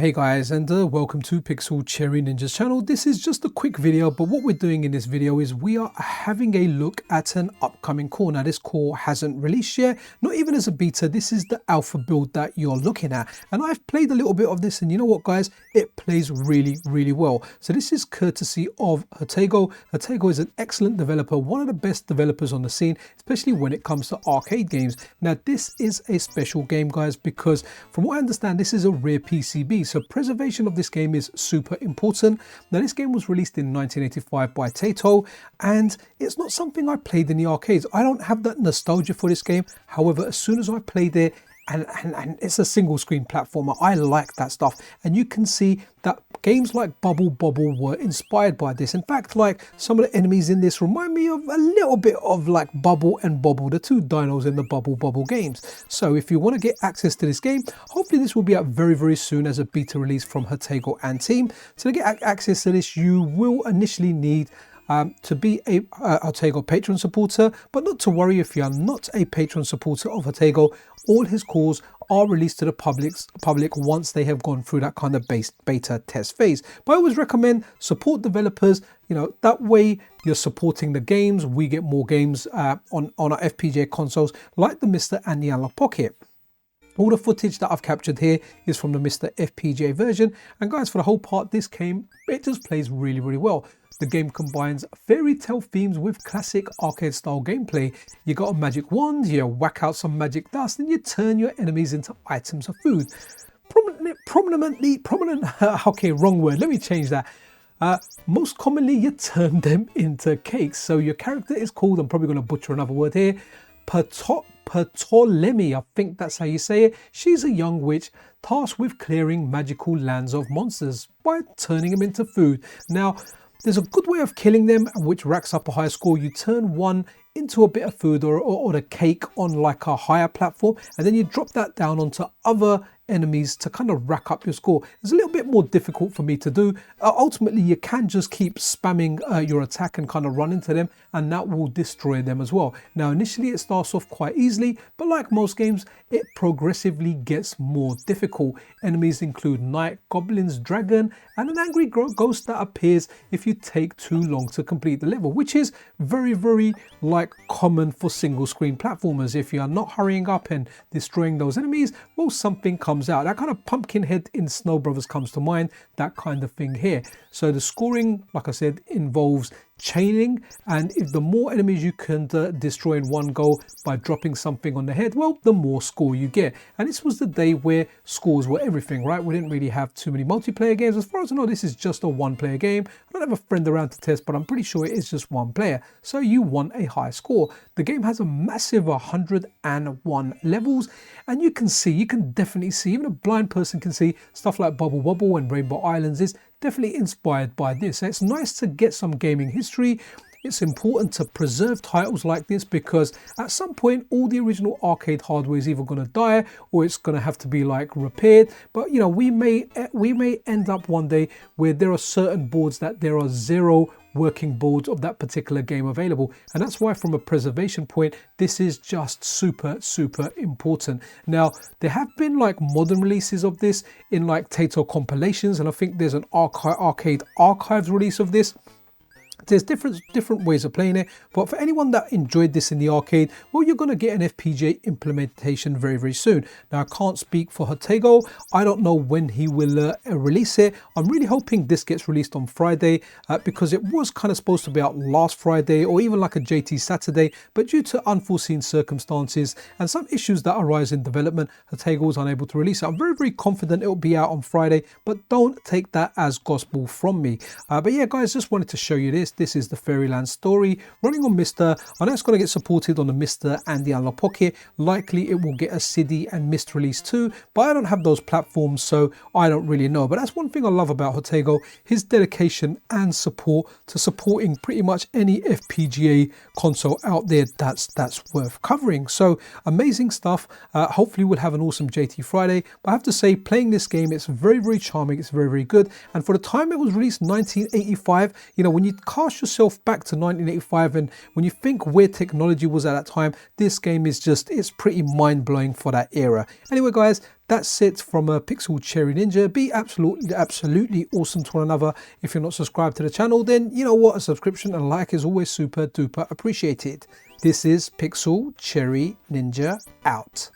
Hey guys, and welcome to Pixel Cherry Ninja's channel. This is just a quick video, but what we're doing in this video is we are having a look at an upcoming core. Now this core hasn't released yet, not even as a beta. This is the alpha build that you're looking at, and I've played a little bit of this, and you know what guys, it plays really well. So this is courtesy of Taito. Taito is an excellent developer, one of the best developers on the scene, especially when it comes to arcade games. Now this is a special game guys, because from what I understand, this is a rare PCB. So preservation of this game is super important. Now this game was released in 1985 by Taito, and it's not something I played in the arcades. I don't have that nostalgia for this game. However, as soon as I played it, and it's a single screen platformer, I like that stuff, and you can see that games like Bubble Bobble were inspired by this. In fact, like some of the enemies in this remind me of a little bit of like Bubble and Bobble, the two dinos in the Bubble Bobble games. So if you want to get access to this game, hopefully this will be out very soon as a beta release from Taito and team. So to get access to this, you will initially need to be a Taito Patreon supporter, but not to worry if you are not a Patreon supporter of Taito. All his cores are released to the public once they have gone through that kind of beta test phase. But I always recommend support developers. You know, that way you're supporting the games. We get more games on our FPGA consoles like the MiSTer and the Analogue Pocket. All the footage that I've captured here is from the MiSTer FPGA version, and guys, for the whole part, this game, it just plays really well. The game combines fairy tale themes with classic arcade style gameplay. You got a magic wand, you whack out some magic dust, and you turn your enemies into items of food. Prominent, okay, wrong word, let me change that. Most commonly, you turn them into cakes. So your character is called, I'm probably going to butcher another word here, Ptolemy, I think that's how you say it. She's a young witch tasked with clearing magical lands of monsters by turning them into food. Now, there's a good way of killing them, which racks up a high score. You turn one into a bit of food or the cake on like a higher platform, and then you drop that down onto other enemies to kind of rack up your score. It's a little bit more difficult for me to do. Ultimately, you can just keep spamming your attack and kind of run into them, and that will destroy them as well. Now, initially it starts off quite easily, but like most games, it progressively gets more difficult. Enemies include knight, goblins, dragon, and an angry ghost that appears if you take too long to complete the level, which is very like common for single screen platformers. If you are not hurrying up and destroying those enemies, well, something comes out. That kind of pumpkin head in Snow Brothers comes to mind, that kind of thing here. So the scoring, like I said, involves chaining, and if the more enemies you can destroy in one go by dropping something on the head, well, the more score you get. And this was the day where scores were everything, right? We didn't really have too many multiplayer games. As far as I know, this is just a one-player game. I don't have a friend around to test, but I'm pretty sure it is just one player. So you want a high score. The game has a massive 101 levels, and you can definitely see, even a blind person can see, stuff like Bubble Bobble and Rainbow Islands is definitely inspired by this. It's nice to get some gaming history. It's important to preserve titles like this, because at some point all the original arcade hardware is either going to die or it's going to have to be like repaired. But you know, we may end up one day where there are certain boards that there are zero working boards of that particular game available, and that's why from a preservation point this is just super important. Now there have been like modern releases of this in like Taito compilations, and I think there's an arcade archives release of this. There's different ways of playing it, but for anyone that enjoyed this in the arcade, well, you're going to get an FPGA implementation very soon. Now, I can't speak for Taito. I don't know when he will release it. I'm really hoping this gets released on Friday, because it was kind of supposed to be out last Friday or even like a JT Saturday, but due to unforeseen circumstances and some issues that arise in development, Taito was unable to release it. I'm very confident it will be out on Friday, but don't take that as gospel from me. But yeah, guys, just wanted to show you this. This is the Fairyland Story running on MiSTer. I know it's going to get supported on the MiSTer and the Analogue Pocket. Likely it will get a CD and MiSTer release too, but I don't have those platforms, so I don't really know. But that's one thing I love about Taito, his dedication and support to supporting pretty much any FPGA console out there that's worth covering. So amazing stuff. Hopefully we'll have an awesome JT Friday. But I have to say, playing this game, it's very charming. It's very good. And for the time it was released, 1985, you know, when you cast cast yourself back to 1985, and when you think where technology was at that time, this game is just, it's pretty mind-blowing for that era. Anyway guys, that's it from Pixel Cherry Ninja. Be absolutely awesome to one another. If you're not subscribed to the channel, then you know what, a subscription and a like is always super duper appreciated. This is Pixel Cherry Ninja out.